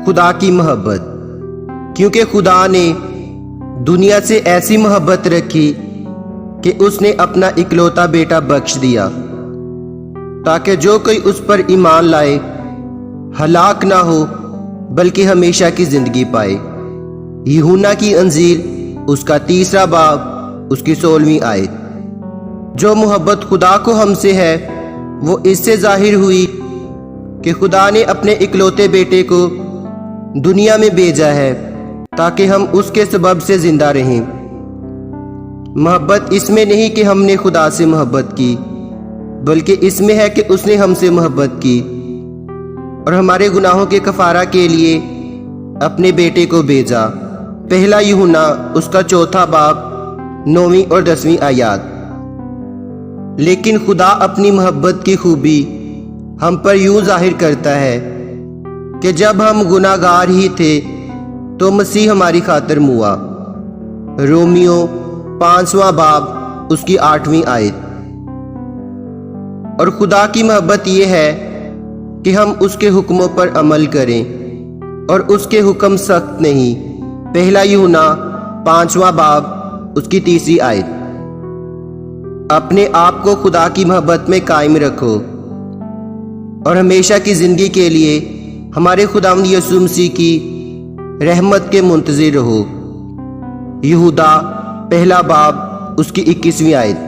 خدا کی محبت، کیونکہ خدا نے دنیا سے ایسی محبت رکھی کہ اس نے اپنا اکلوتا بیٹا بخش دیا، تاکہ جو کوئی اس پر ایمان لائے ہلاک نہ ہو بلکہ ہمیشہ کی زندگی پائے۔ یوحنا کی انجیل اس کا 3 باب اس کی 16ویں آیت۔ جو محبت خدا کو ہم سے ہے وہ اس سے ظاہر ہوئی کہ خدا نے اپنے اکلوتے بیٹے کو دنیا میں بھیجا ہے تاکہ ہم اس کے سبب سے زندہ رہیں۔ محبت اس میں نہیں کہ ہم نے خدا سے محبت کی، بلکہ اس میں ہے کہ اس نے ہم سے محبت کی اور ہمارے گناہوں کے کفارہ کے لیے اپنے بیٹے کو بھیجا۔ پہلا یوحنا اس کا 4 باب 9ویں اور 10ویں آیات۔ لیکن خدا اپنی محبت کی خوبی ہم پر یوں ظاہر کرتا ہے کہ جب ہم گناہ گار ہی تھے تو مسیح ہماری خاطر موا۔ رومیو 5واں باب اس کی 8ویں آیت۔ اور خدا کی محبت یہ ہے کہ ہم اس کے حکموں پر عمل کریں، اور اس کے حکم سخت نہیں۔ پہلا یوحنا 5واں باب اس کی 3 آیت۔ اپنے آپ کو خدا کی محبت میں قائم رکھو اور ہمیشہ کی زندگی کے لیے ہمارے خداوند یسوع مسیح کی رحمت کے منتظر رہو۔ یہودا 1 باب اس کی 21ویں آیت۔